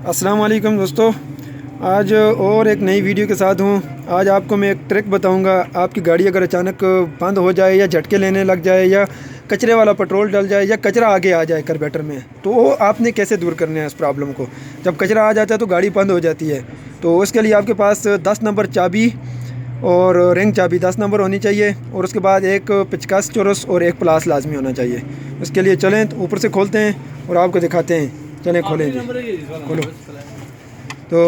अस्सलाम वालेकुम दोस्तों, आज और एक नई वीडियो के साथ हूँ। आज आपको मैं एक ट्रिक बताऊँगा। आपकी गाड़ी अगर अचानक बंद हो जाए या झटके लेने लग जाए या कचरे वाला पेट्रोल डल जाए या कचरा आगे आ जाए कार्बोरेटर में, तो वो आपने कैसे दूर करना है इस प्रॉब्लम को। जब कचरा आ जाता है तो गाड़ी बंद हो जाती है, तो उसके लिए आपके पास 10 नंबर चाबी और रिंग चाबी 10 नंबर होनी चाहिए, और उसके बाद एक 50 चौरस और एक प्लास लाजमी होना चाहिए। उसके लिए चलें तो ऊपर से खोलते हैं और आपको दिखाते हैं। चलें खोलें जी, खोलो। तो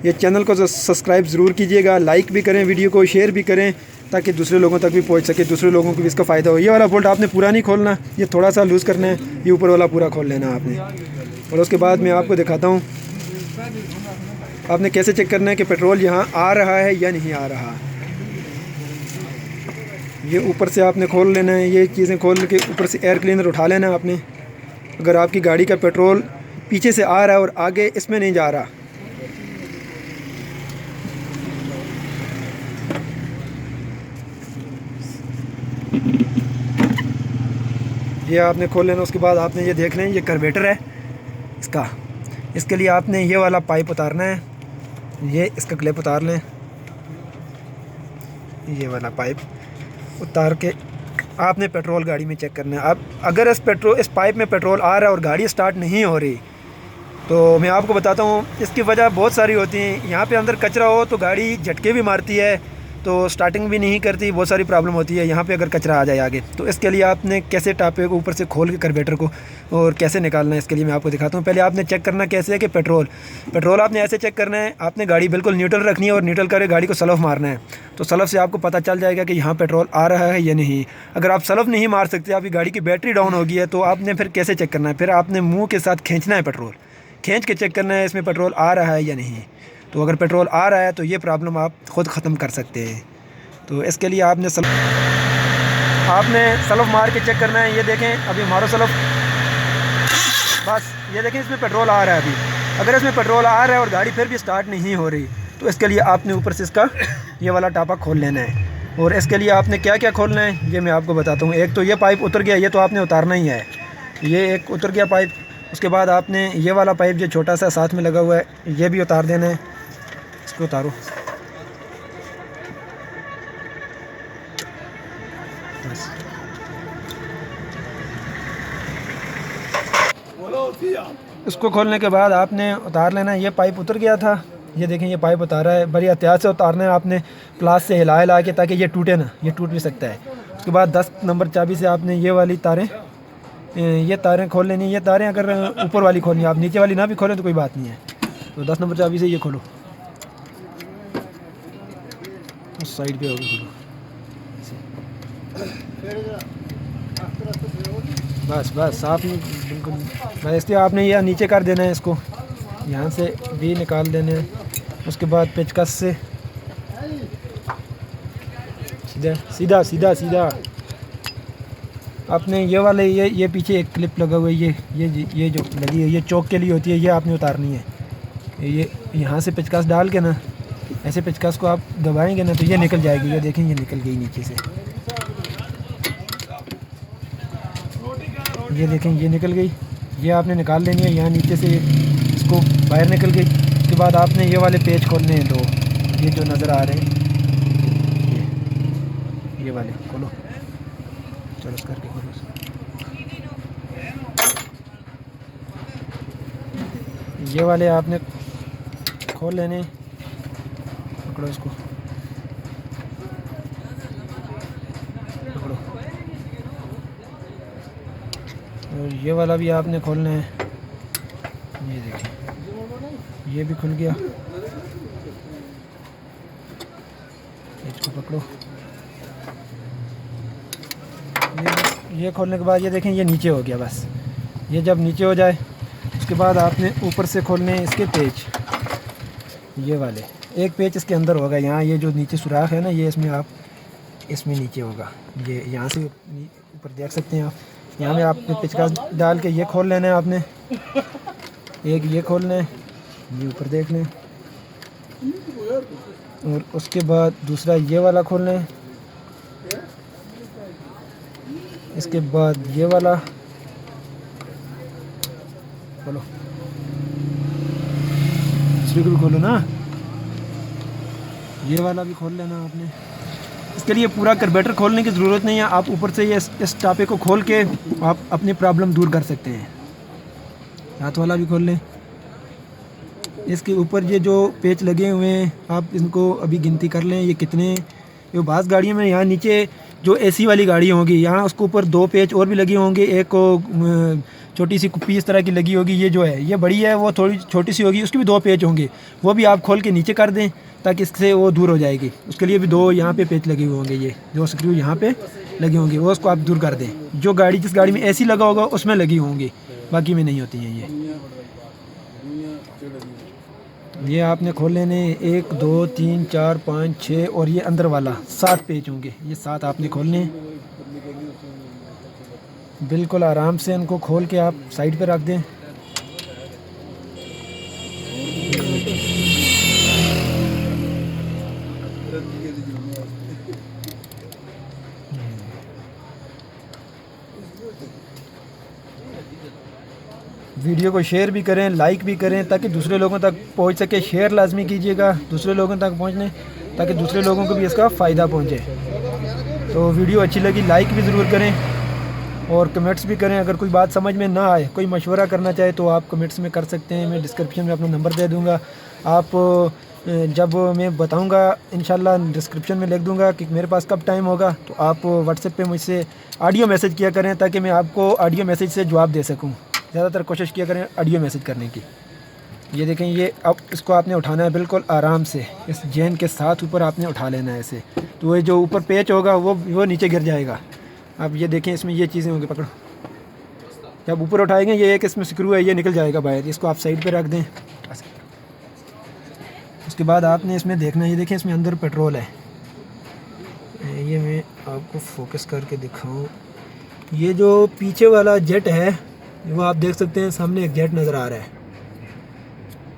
ये चैनल को सब्सक्राइब ज़रूर कीजिएगा, लाइक भी करें, वीडियो को शेयर भी करें ताकि दूसरे लोगों तक भी पहुंच सके, दूसरे लोगों को भी इसका फ़ायदा हो। ये वाला बोल्ट आपने पूरा नहीं खोलना, ये थोड़ा सा लूज़ करना है, ये ऊपर वाला पूरा खोल लेना आपने। और उसके बाद मैं आपको दिखाता हूँ आपने कैसे चेक करना है कि पेट्रोल यहाँ आ रहा है या नहीं आ रहा। ये ऊपर से आपने खोल लेना है, ये चीज़ें खोल के ऊपर से एयर क्लीनर उठा लेना है आपने। अगर आपकी गाड़ी का पेट्रोल पीछे से आ रहा है और आगे इसमें नहीं जा रहा, ये आपने खोल लेना। उसके बाद आपने ये देख लें, ये कार्बोरेटर है इसका, इसके लिए आपने ये वाला पाइप उतारना है। ये इसका क्लिप उतार लें, ये वाला पाइप उतार के आपने पेट्रोल गाड़ी में चेक करना है। अब अगर इस पाइप में पेट्रोल आ रहा है और गाड़ी स्टार्ट नहीं हो रही, तो मैं आपको बताता हूँ इसकी वजह बहुत सारी होती हैं। यहाँ पे अंदर कचरा हो तो गाड़ी झटके भी मारती है, तो स्टार्टिंग भी नहीं करती, बहुत सारी प्रॉब्लम होती है। यहाँ पे अगर कचरा आ जाए आगे, तो इसके लिए आपने कैसे टापे को ऊपर से खोल के कार्बोरेटर को और कैसे निकालना है, इसके लिए मैं आपको दिखाता हूँ। पहले आपने चेक करना कैसे है कि पेट्रोल आपने ऐसे चेक करना है। आपने गाड़ी बिल्कुल न्यूट्रल रखनी है और न्यूट्रल करके गाड़ी को सलफ मारना है, तो सलफ से आपको पता चल जाएगा कि यहाँ पेट्रोल आ रहा है या नहीं। अगर आप सलफ नहीं मार सकते, आपकी गाड़ी की बैटरी डाउन हो गई है, तो आपने फिर कैसे चेक करना है, फिर आपने मुँह के साथ खींचना है, पेट्रोल खींच के चेक करना है इसमें पेट्रोल आ रहा है या नहीं। तो अगर पेट्रोल आ रहा है तो ये प्रॉब्लम आप ख़ुद ख़त्म कर सकते हैं। तो इसके लिए आपने सलफ मार के चेक करना है। ये देखें, अभी मारो सलफ, बस ये देखें इसमें पेट्रोल आ रहा है। अभी अगर इसमें पेट्रोल आ रहा है और गाड़ी फिर भी स्टार्ट नहीं हो रही, तो इसके लिए आपने ऊपर से इसका ये वाला टापा खोल लेना है। और इसके लिए आपने क्या क्या खोलना है ये मैं आपको बताता हूँ। एक तो ये पाइप उतर गया, ये तो आपने उतारना ही है, ये एक उतर गया पाइप। उसके बाद आपने ये वाला पाइप जो छोटा सा साथ में लगा हुआ है, ये भी उतार देना है। इसको उतारो, बस। इसको खोलने के बाद आपने उतार लेना है। ये पाइप उतर गया था, ये देखें ये पाइप उतारा है। बड़ी एहतियात से उतारना है आपने, प्लास से हिला हिला के, ताकि ये टूटे ना, ये टूट भी सकता है। उसके बाद 10 नंबर चाबी से आपने ये वाली तारें, ये तारें खोल लेनी। ये तारें अगर ऊपर वाली खोलनी है, आप नीचे वाली ना भी खोलें तो कोई बात नहीं है। तो 10 नंबर चाबी से ये खोलो, उस साइड पे होगी, खोलो बस बस। आप बिल्कुल वैसे आपने ये नीचे कर देना है, इसको यहाँ से भी निकाल देना है। उसके बाद पेचकस से सीधा सीधा सीधा सीधा आपने ये वाले ये पीछे एक क्लिप लगा हुआ है, ये जो लगी है, ये चौक के लिए होती है, ये आपने उतारनी है। ये यहाँ से पेचकस डाल के ना, ऐसे पेचकस को आप दबाएंगे ना तो ये निकल जाएगी। ये देखें ये निकल गई नीचे से, ये देखें ये निकल गई। ये आपने निकाल लेनी है यहाँ नीचे से, इसको बाहर निकल गई। उसके बाद आपने ये वाले पेच खोलने हैं, दो ये जो नज़र आ रहे हैं, ये वाले खोलो। चलो इस करके खोलो, ये वाले आपने खोल लेने। पकड़ो इसको, पकड़ो। और ये वाला भी आपने खोलना है। ये देखिए ये भी खुल गया, इसको पकड़ो। ये खोलने के बाद ये देखें ये नीचे हो गया। बस ये जब नीचे हो जाए, उसके बाद आपने ऊपर से खोलने हैं इसके पेच, ये वाले। एक पेच इसके अंदर होगा, यहाँ ये जो नीचे सुराख है ना, ये इसमें आप इसमें नीचे होगा। ये यहाँ से ऊपर देख सकते हैं आप, यहाँ में आपने पेचकस डाल के ये खोल लेना है आपने। एक ये खोलना है, ये ऊपर देख लें। और उसके बाद दूसरा ये वाला खोलना है। इसके बाद ये वाला खोलो, स्पीकर खोलो ना, ये वाला भी खोल लेना आपने। इसके लिए पूरा कार्बोरेटर खोलने की ज़रूरत नहीं है, आप ऊपर से ये इस टापे को खोल के आप अपनी प्रॉब्लम दूर कर सकते हैं। हाथ वाला भी खोल लें। इसके ऊपर ये जो पेच लगे हुए हैं आप इनको अभी गिनती कर लें ये कितने। ये बास गाड़ियों में यहाँ नीचे जो एसी वाली गाड़ी होगी यहाँ उसके ऊपर 2 पेच और भी लगे होंगे, एक को छोटी सी कुप्पी इस तरह की लगी होगी। ये जो है ये बड़ी है, वो थोड़ी छोटी सी होगी, उसके भी 2 पेच होंगे, वो भी आप खोल के नीचे कर दें ताकि इससे वो दूर हो जाएगी। उसके लिए भी 2 यहाँ पे पेच लगे हुए होंगे, ये 2 स्क्रू यहाँ पे लगे होंगे, वो उसको आप दूर कर दें। जो गाड़ी जिस गाड़ी में एसी लगा होगा उसमें लगी होंगी, बाकी में नहीं होती हैं ये आपने खोल लेने 1 2 3 4 5 6 और ये अंदर वाला 7 पेच होंगे, ये 7 आपने खोलने। बिल्कुल आराम से इनको खोल के आप साइड पे रख दें। वीडियो को शेयर भी करें, लाइक भी करें ताकि दूसरे लोगों तक पहुंच सके। शेयर लाजमी कीजिएगा दूसरे लोगों तक पहुंचने, ताकि दूसरे लोगों को भी इसका फ़ायदा पहुंचे। तो वीडियो अच्छी लगी लाइक भी ज़रूर करें और कमेंट्स भी करें। अगर कोई बात समझ में ना आए, कोई मशवरा करना चाहे तो आप कमेंट्स में कर सकते हैं। मैं डिस्क्रिप्शन में अपना नंबर दे दूँगा, आप जब मैं बताऊँगा इंशाल्लाह डिस्क्रिप्शन में लिख दूँगा कि मेरे पास कब टाइम होगा, तो आप व्हाट्सएप पे मुझसे ऑडियो मैसेज किया करें ताकि मैं आपको ऑडियो मैसेज से जवाब दे सकूँ। ज़्यादातर कोशिश किया करें ऑडियो मैसेज करने की। ये देखें, ये अब इसको आपने उठाना है बिल्कुल आराम से, इस चेन के साथ ऊपर आपने उठा लेना है ऐसे, तो ये जो ऊपर पेच होगा वो नीचे गिर जाएगा। अब ये देखें इसमें ये चीज़ें होंगी, पकड़ो, जब ऊपर उठाएंगे ये एक इसमें स्क्रू है, ये निकल जाएगा बाहर, इसको आप साइड पे रख दें। उसके बाद आपने इसमें देखना है, ये देखें इसमें अंदर पेट्रोल है, ये मैं आपको फोकस करके दिखाऊँ। ये जो पीछे वाला जेट है वो आप देख सकते हैं, सामने एक जेट नज़र आ रहा है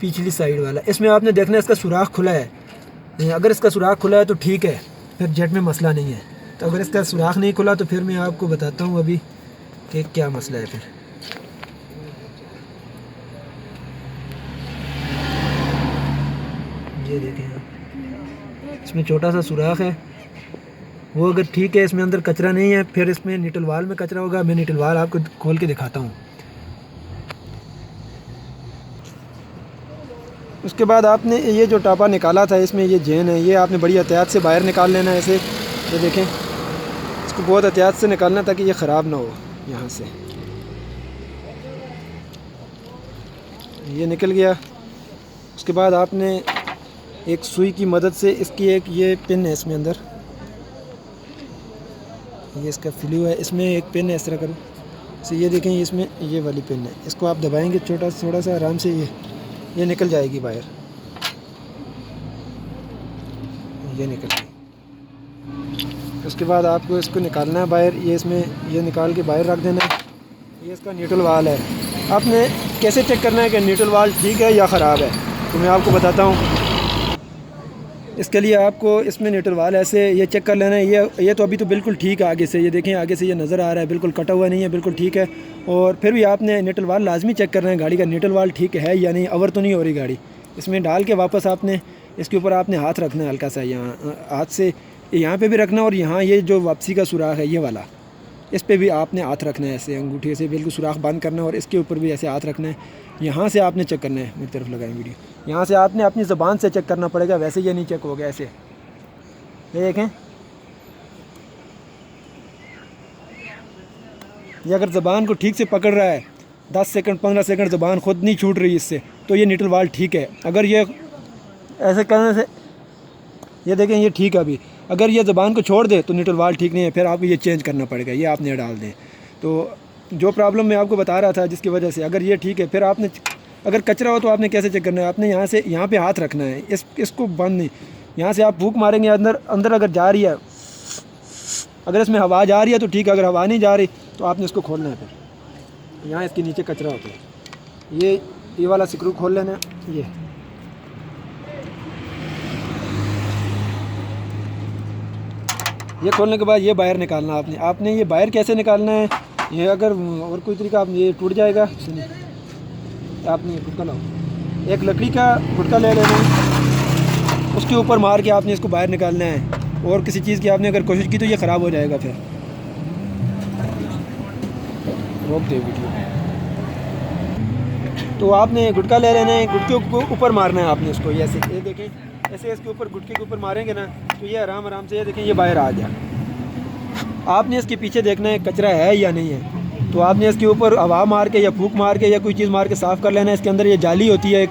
पिछली साइड वाला, इसमें आपने देखना है इसका सुराख खुला है। अगर इसका सुराख खुला है तो ठीक है, फिर जेट में मसला नहीं है। तो अगर इसका सुराख नहीं खुला तो फिर मैं आपको बताता हूँ अभी कि क्या मसला है। फिर ये देखें आप, इसमें छोटा सा सुराख है, वो अगर ठीक है, इसमें अंदर कचरा नहीं है, फिर इसमें निटल वाल में कचरा होगा। मैं निटल वाल आपको खोल के दिखाता हूँ। उसके बाद आपने ये जो टापा निकाला था, इसमें ये चेन है, ये आपने बड़ी एहतियात से बाहर निकाल लेना है ऐसे। ये देखें, इसको बहुत एहतियात से निकालना ताकि ये ख़राब ना हो। यहाँ से ये निकल गया। उसके बाद आपने एक सुई की मदद से इसकी एक ये पिन है इसमें अंदर, ये इसका फ्लू है, इसमें एक पिन है, इस तरह करो से, ये देखें इसमें ये वाली पिन है, इसको आप दबाएंगे थोड़ा सा आराम से, ये निकल जाएगी बाहर, ये निकल गई। उसके बाद आपको इसको निकालना है बाहर, ये इसमें ये निकाल के बाहर रख देना है। ये इसका न्यूट्रल वाल है। आपने कैसे चेक करना है कि न्यूट्रल वाल ठीक है या ख़राब है, तो मैं आपको बताता हूँ। इसके लिए आपको इसमें न्यूट्रल वाल ऐसे ये चेक कर लेना है। ये तो अभी तो बिल्कुल ठीक है, आगे से ये देखें, आगे से ये नज़र आ रहा है, बिल्कुल कटा हुआ नहीं है, बिल्कुल ठीक है। और फिर भी आपने न्यूट्रल वाल लाजमी चेक करना है, गाड़ी का न्यूट्रल वाल ठीक है या नहीं, अवर तो नहीं हो रही गाड़ी। इसमें डाल के वापस आपने इसके ऊपर आपने हाथ रखना है हल्का सा, यहाँ हाथ से यहाँ पे भी रखना, और यहाँ ये जो वापसी का सुराख है ये वाला, इस पे भी आपने हाथ रखना है ऐसे, अंगूठे से बिल्कुल सुराख बंद करना है, और इसके ऊपर भी ऐसे हाथ रखना है। यहाँ से आपने चेक करना है, मेरी तरफ लगाएं वीडियो, यहाँ से आपने अपनी ज़बान से चेक करना पड़ेगा, वैसे ये नहीं चेक हो गया ऐसे। ये देखें, ये अगर ज़बान को ठीक से पकड़ रहा है, 10 सेकंड 15 सेकंड ज़बान खुद नहीं छूट रही इससे, तो ये न्यूट्रल वाल ठीक है। अगर ये ऐसे करने से, ये देखें ये ठीक है अभी, अगर ये ज़बान को छोड़ दे तो न्यूट्रल वाल ठीक नहीं है, फिर आपको ये चेंज करना पड़ेगा, ये आपने डाल दें। तो जो प्रॉब्लम मैं आपको बता रहा था जिसकी वजह से, अगर ये ठीक है, फिर आपने अगर कचरा हो तो आपने कैसे चेक करना है, आपने यहाँ से यहाँ पे हाथ रखना है, इसको बंद नहीं, यहाँ से आप फूंक मारेंगे अंदर अगर जा रही है, अगर इसमें हवा जा रही है तो ठीक है, अगर हवा नहीं जा रही तो आपने इसको खोलना है। फिर यहाँ इसके नीचे कचरा होता है, ये वाला स्क्रू खोल लेना है। ये खोलने के बाद ये बाहर निकालना आपने ये बाहर कैसे निकालना है, ये अगर और कोई तरीका आप ये टूट जाएगा, सुनिए आपने ये खुद का लाओ, एक लकड़ी का गुटका ले लेना है, उसके ऊपर मार के आपने इसको बाहर निकालना है। और किसी चीज़ की आपने अगर कोशिश की तो ये ख़राब हो जाएगा। फिर रोक दे वीडियो। तो आपने गुटका ले लेना है, गुटके को ऊपर मारना है आपने उसको, ऐसे ये देखें, ऐसे इसके ऊपर गुटके के ऊपर मारेंगे ना तो ये आराम आराम से, ये देखें ये बाहर आ गया। आपने इसके पीछे देखना है कचरा है या नहीं है, तो आपने इसके ऊपर हवा मार के या फूंक मार के या कोई चीज़ मार के साफ़ कर लेना है। इसके अंदर ये जाली होती है एक,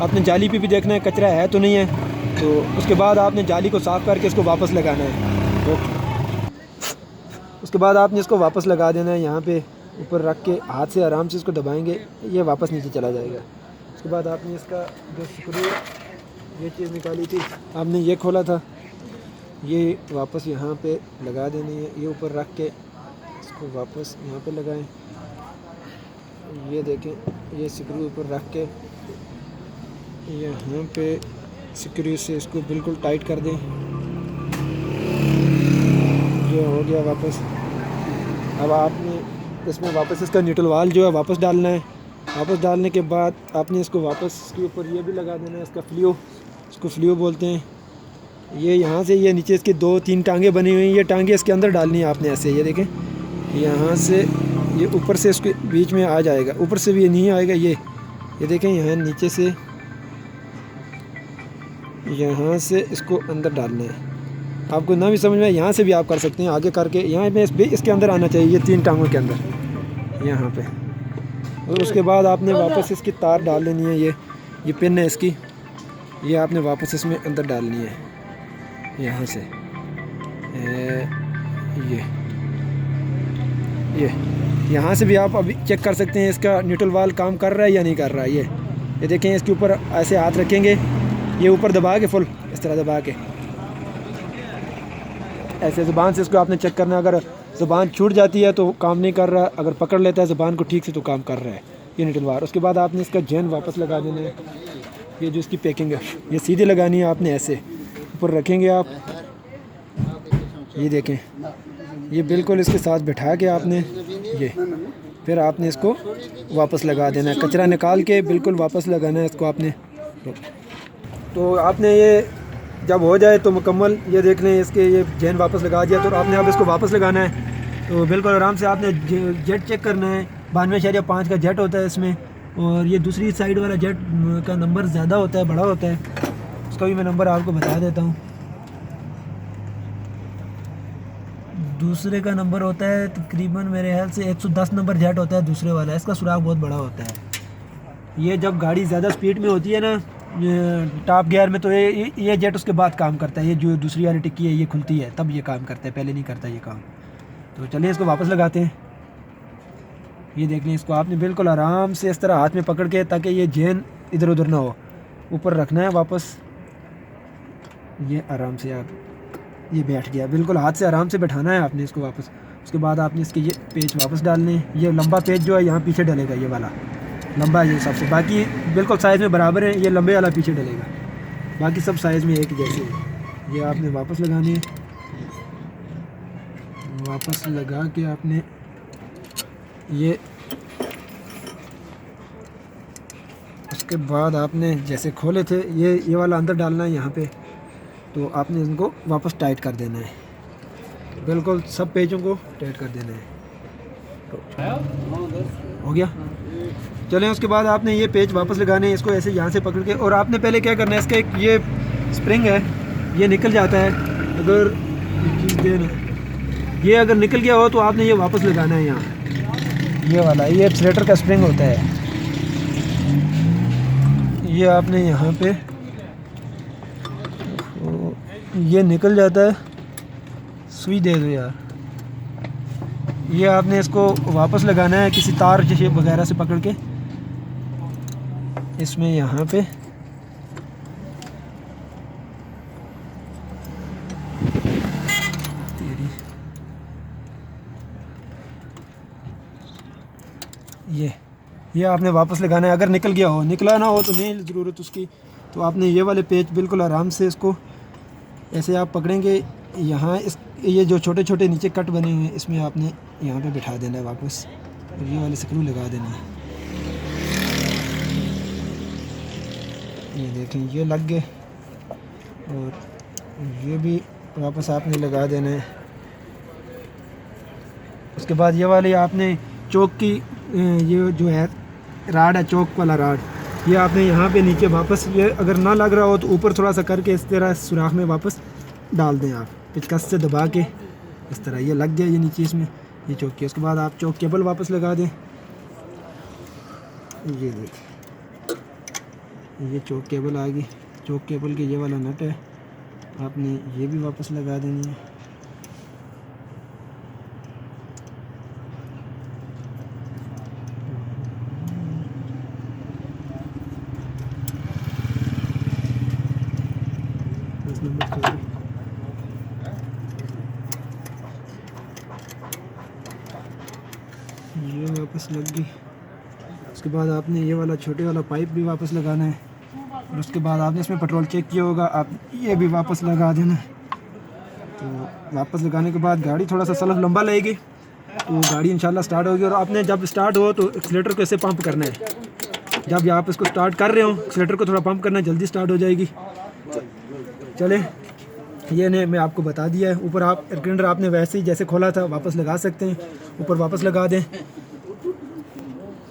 आपने जाली पे भी देखना है कचरा है तो नहीं है। तो उसके बाद आपने जाली को साफ़ करके इसको वापस लगाना है। ओके, उसके बाद आपने इसको वापस लगा देना है। यहाँ पे ऊपर रख के हाथ से आराम से इसको दबाएंगे, ये वापस नीचे चला जाएगा। उसके बाद आपने इसका जो स्क्रू, ये चीज़ निकाली थी आपने, ये खोला था, ये वापस यहाँ पे लगा देनी है। ये ऊपर रख के इसको वापस यहाँ पे लगाएं। ये देखें, ये स्क्रू ऊपर रख के यहाँ पे स्क्रू से इसको बिल्कुल टाइट कर दें। ये हो गया वापस। अब आपने इसमें वापस इसका न्यूट्रल वाल जो है वापस डालना है। वापस डालने के बाद आपने इसको वापस इसके ऊपर ये भी लगा देना है, इसका फ्लू, इसको फ्लू बोलते हैं। ये यहाँ से ये नीचे इसकी 2-3 टांगे बनी हुई हैं, ये टांगे इसके अंदर डालनी है आपने ऐसे। ये देखें, यहाँ से ये ऊपर से इसके बीच में आ जाएगा, ऊपर से भी ये नहीं आएगा। ये देखें, यहाँ नीचे से यहाँ से इसको अंदर डालना है। आपको ना भी समझ में, यहाँ से भी आप कर सकते हैं आगे करके। यहाँ पे इसके अंदर आना चाहिए, ये 3 टांगों के अंदर यहाँ पे। और उसके बाद आपने वापस इसकी तार डाल लेनी है। ये पिन है इसकी, ये आपने वापस इसमें अंदर डालनी है यहाँ से। ये यहाँ से भी आप अभी चेक कर सकते हैं इसका न्यूट्रल वाल काम कर रहा है या नहीं कर रहा है। ये देखें, इसके ऊपर ऐसे हाथ रखेंगे, ये ऊपर दबा के फुल इस तरह दबा के ऐसे ज़ुबान से इसको आपने चेक करना है। अगर ज़ुबान छूट जाती है तो काम नहीं कर रहा, अगर पकड़ लेता है ज़ुबान को ठीक से तो काम कर रहा है ये न्यूट्रल वाल। उसके बाद आपने इसका जैन वापस लगा देना है। ये जो इसकी पैकिंग है ये सीधी लगानी है आपने, ऐसे ऊपर रखेंगे आप। ये देखें, ये बिल्कुल इसके साथ बैठा के आपने ये फिर आपने इसको वापस लगा देना है। कचरा निकाल के बिल्कुल वापस लगाना है इसको आपने। तो आपने ये जब हो जाए तो मुकम्मल, ये देख लें इसके ये जैन वापस लगा दिया। तो आपने अब इसको वापस लगाना है। तो बिल्कुल आराम से आपने जेट चेक करना है। 92.5 का जेट होता है इसमें, और ये दूसरी साइड वाला जेट का नंबर ज़्यादा होता है, बड़ा होता है। उसका भी मैं नंबर आपको बता देता हूँ। दूसरे का नंबर होता है तकरीबन मेरे ख्याल से 110 नंबर जेट होता है दूसरे वाला। इसका सुराख बहुत बड़ा होता है। ये जब गाड़ी ज़्यादा स्पीड में होती है ना, टॉप गियर में, तो ये जेट उसके बाद काम करता है। ये जो दूसरी वाली टिक्की है ये खुलती है तब ये काम करता है, पहले नहीं करता ये काम। तो चलिए इसको वापस लगाते हैं। ये देख लें, इसको आपने बिल्कुल आराम से इस तरह हाथ में पकड़ के, ताकि ये जैन इधर उधर ना हो, ऊपर रखना है वापस। ये आराम से आप, ये बैठ गया बिल्कुल, हाथ से आराम से बैठाना है आपने इसको वापस। उसके बाद आपने इसके ये पेच वापस डालने हैं। ये लंबा पेच जो है यहाँ पीछे डलेगा, ये वाला लंबा है ये सबसे, बाकी बिल्कुल साइज़ में बराबर है। ये लंबे वाला पीछे डलेगा, बाकी सब साइज़ में एक ही जैसे है। ये आपने वापस लगाने हैं। वापस लगा के आपने ये, उसके बाद आपने जैसे खोले थे ये वाला अंदर डालना है यहाँ पे। तो आपने इनको वापस टाइट कर देना है, बिल्कुल सब पेचों को टाइट कर देना है। तो हो गया। चलें, उसके बाद आपने ये पेच वापस लगाने हैं, इसको ऐसे यहाँ से पकड़ के। और आपने पहले क्या करना है, इसका एक ये स्प्रिंग है, ये निकल जाता है अगर चीज़ देना, ये अगर निकल गया हो तो आपने ये वापस लगाना है यहाँ। ये वाला ये एक्सीलेटर का स्प्रिंग होता है, ये आपने यहाँ पे, ये निकल जाता है। सुई दे दो यार। ये आपने इसको वापस लगाना है किसी तार जैसे वगैरह से पकड़ के इसमें यहाँ पे। ये आपने वापस लगाना है। अगर निकल गया हो, निकला ना हो तो नहीं ज़रूरत उसकी। तो आपने ये वाले पेच बिल्कुल आराम से इसको ऐसे आप पकड़ेंगे यहाँ, इस ये जो छोटे छोटे नीचे कट बने हुए हैं इसमें आपने यहाँ पे बिठा देना है वापस, और ये वाले स्क्रू लगा देना है। ये देखें ये लग गए, और ये भी वापस आपने लगा देना है। उसके बाद ये वाले आपने चौक की ये जो है राड है, चौक वाला राड, ये आपने यहाँ पे नीचे वापस, ये अगर ना लग रहा हो तो ऊपर थोड़ा सा करके इस तरह सुराख में वापस डाल दें आप, पिचकस से दबा के इस तरह। ये लग गया ये नीचे इसमें, ये चौक की। उसके बाद आप चौक केबल वापस लगा दें। ये देखिए ये चौक केबल आ गई। चौक केबल के ये वाला नट है, आपने ये भी वापस लगा देनी है। ये वापस लग गई। उसके बाद आपने ये वाला छोटे वाला पाइप भी वापस लगाना है, और उसके बाद आपने इसमें पेट्रोल चेक किया होगा, आप ये भी वापस लगा देना। तो वापस लगाने के बाद गाड़ी थोड़ा सा सलफ लंबा लगेगी, तो गाड़ी इंशाल्लाह स्टार्ट होगी। और आपने जब स्टार्ट हो तो एक्सीलेटर को ऐसे पंप करना है। जब आप इसको स्टार्ट कर रहे हो एक्सीलेटर को थोड़ा पंप करना है, जल्दी स्टार्ट हो जाएगी। चले ये ने मैं आपको बता दिया है। ऊपर आप एयर ग्राइंडर आपने वैसे ही जैसे खोला था वापस लगा सकते हैं, ऊपर वापस लगा दें,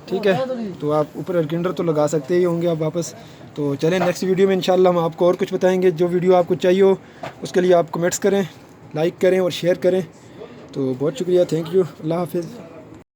ठीक है। तो आप ऊपर एयर ग्राइंडर तो लगा सकते ही होंगे आप वापस। तो चलें नेक्स्ट वीडियो में इंशाल्लाह हम आपको और कुछ बताएंगे। जो वीडियो आपको चाहिए हो उसके लिए आप कमेंट्स करें, लाइक करें और शेयर करें। तो बहुत शुक्रिया, थैंक यू, अल्लाह हाफिज़।